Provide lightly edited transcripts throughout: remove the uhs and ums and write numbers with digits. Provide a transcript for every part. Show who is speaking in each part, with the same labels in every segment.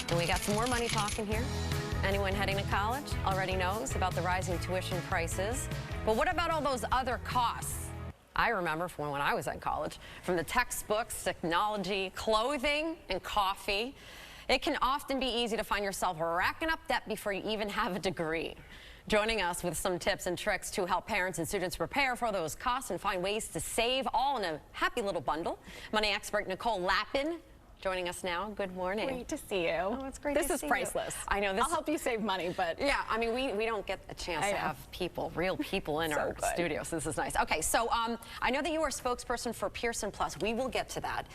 Speaker 1: And we got some more money talking here. Anyone heading to college already knows about the rising tuition prices. But what about all those other costs? I remember from when I was in college, from the textbooks, technology, clothing, and coffee. It can often be easy to find yourself racking up debt before you even have a degree. Joining us with some tips and tricks to help parents and students prepare for those costs and find ways to save, all in a happy little bundle. Money expert Nicole Lapin joining us now. Good morning.
Speaker 2: Great to see you.
Speaker 1: Oh, it's great to see you.
Speaker 2: This is priceless.
Speaker 1: I know.
Speaker 2: I'll help you save money, but...
Speaker 1: Yeah, I mean, we don't get a chance to have people, real people in our studio, so this is nice. Okay, so I know that you are a spokesperson for Pearson Plus. We will get to that.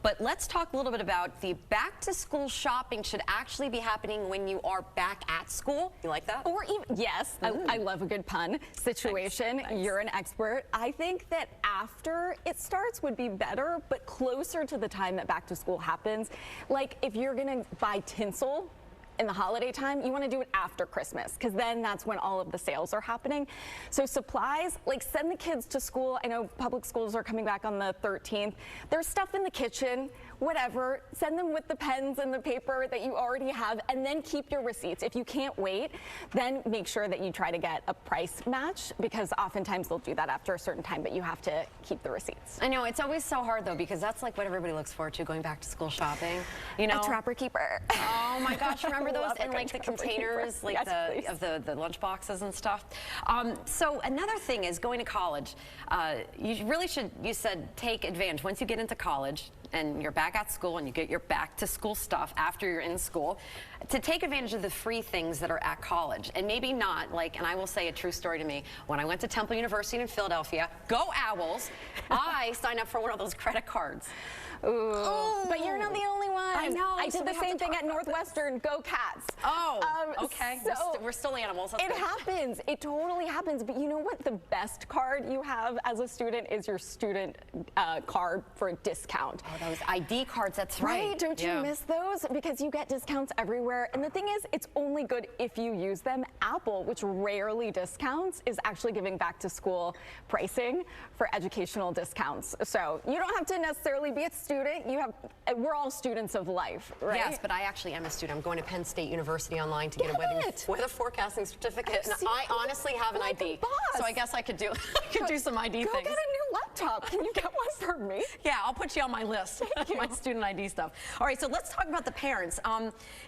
Speaker 1: But let's talk a little bit about the back-to-school shopping should actually be happening when you are back at school. You like that?
Speaker 2: Or even, yes, I love a good pun situation. Thanks. You're an expert. I think that after it starts would be better, but closer to the time that back-to-school happens. Like if you're gonna buy tinsel in the holiday time, you want to do it after Christmas because then that's when all of the sales are happening. So supplies, like send the kids to school. I know public schools are coming back on the 13th. There's stuff in the kitchen, whatever. Send them with the pens and the paper that you already have and then keep your receipts. If you can't wait, then make sure that you try to get a price match because oftentimes they'll do that after a certain time, but you have to keep the receipts.
Speaker 1: I know, it's always so hard though because that's like what everybody looks forward to, going back to school shopping. You know?
Speaker 2: A trapper keeper.
Speaker 1: Oh my gosh, remember those in like the containers, like
Speaker 2: yes,
Speaker 1: the lunch boxes and stuff. So another thing is going to college. You really should, you said, take advantage. Once you get into college and you're back at school and you get your back to school stuff after you're in school, to take advantage of the free things that are at college. And maybe not, like, and I will say a true story to me. When I went to Temple University in Philadelphia, go Owls, I signed up for one of those credit cards.
Speaker 2: Ooh, but you're not the only one.
Speaker 1: I know.
Speaker 2: I did the same thing at Northwestern. Go Cats.
Speaker 1: Oh, okay. So we're still animals. That's
Speaker 2: it happens. It totally happens. But you know what? The best card you have as a student is your student card for a discount.
Speaker 1: Oh, those ID cards. That's right.
Speaker 2: Right? Don't you miss those? Because you get discounts everywhere. And the thing is, it's only good if you use them. Apple, which rarely discounts, is actually giving back to school pricing for educational discounts. So you don't have to necessarily be a student. We're all students of life, right?
Speaker 1: Yes, but I actually am a student. I'm going to Penn State University online to get a weather forecasting certificate. And I honestly have an ID. So I guess I could do some ID things.
Speaker 2: Go get a new laptop. Can you get one for me?
Speaker 1: Yeah, I'll put you on my list. My student ID stuff. All right, so let's talk about the parents.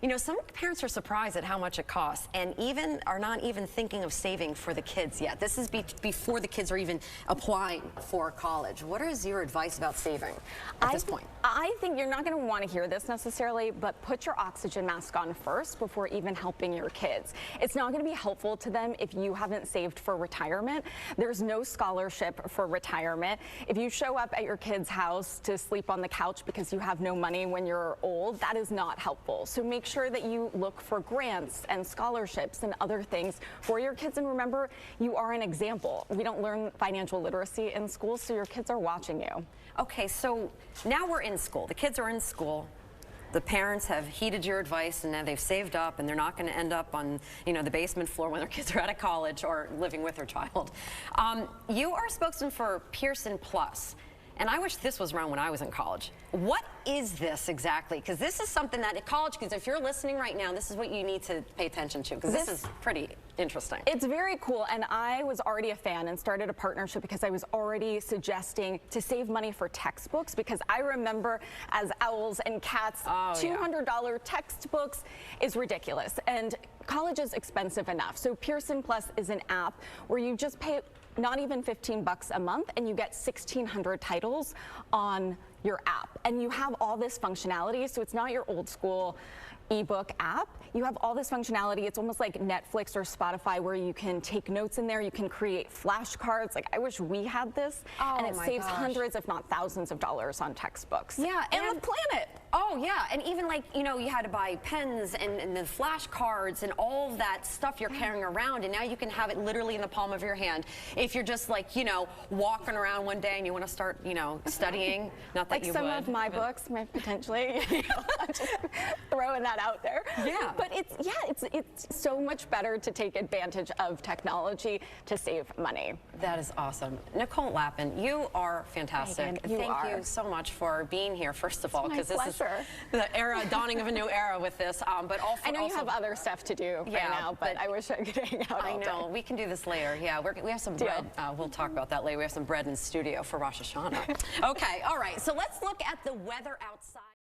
Speaker 1: You know, some parents are surprised at how much it costs and even are not even thinking of saving for the kids yet. This is before the kids are even applying for college. What is your advice about saving at this point?
Speaker 2: I think you're not going to want to hear this necessarily, but put your oxygen mask on first before even helping your kids. It's not going to be helpful to them if you haven't saved for retirement. There's no scholarship for retirement. If you show up at your kid's house to sleep on the couch because you have no money when you're old, that is not helpful. So make sure that you look for grants and scholarships and other things for your kids. And remember, you are an example. We don't learn financial literacy in school, so your kids are watching you.
Speaker 1: Okay, so now we're in school. The kids are in school. The parents have heeded your advice and now they've saved up and they're not going to end up on, you know, the basement floor when their kids are out of college or living with their child. You are a spokesman for Pearson Plus. And I wish this was around when I was in college. What is this exactly? Because this is something that at college, because if you're listening right now, this is what you need to pay attention to, because this is pretty interesting.
Speaker 2: It's very cool, and I was already a fan and started a partnership because I was already suggesting to save money for textbooks, because I remember as Owls and Cats, $200 textbooks is ridiculous, and college is expensive enough. So Pearson Plus is an app where you just pay not even $15 a month and you get 1,600 titles on your app. And you have all this functionality, so it's not your old school ebook app. You have all this functionality. It's almost like Netflix or Spotify where you can take notes in there. You can create flashcards. Like, I wish we had this. And it saves hundreds, if not thousands of dollars on textbooks.
Speaker 1: Yeah.
Speaker 2: And the planet.
Speaker 1: Oh, yeah. And even like, you know, you had to buy pens and the flashcards and all of that stuff you're carrying around. And now you can have it literally in the palm of your hand. If you're just like, you know, walking around one day and you want to start, you know, studying. Not that
Speaker 2: like
Speaker 1: you
Speaker 2: some
Speaker 1: would.
Speaker 2: of my books, potentially. Just throwing that out there.
Speaker 1: Yeah.
Speaker 2: But it's it's so much better to take advantage of technology to save money.
Speaker 1: That is awesome. Nicole Lapin, you are fantastic.
Speaker 2: Megan,
Speaker 1: Thank you so much for being here, first of all, because this is
Speaker 2: pleasure.
Speaker 1: the era, dawning of a new era with this. But also,
Speaker 2: I know you have other stuff to do right now, but I wish I could hang out all
Speaker 1: I know.
Speaker 2: day.
Speaker 1: We can do this later. Yeah, we have some bread. We'll talk about that later. We have some bread in the studio for Rosh Hashanah. Okay, all right. So let's look at the weather outside.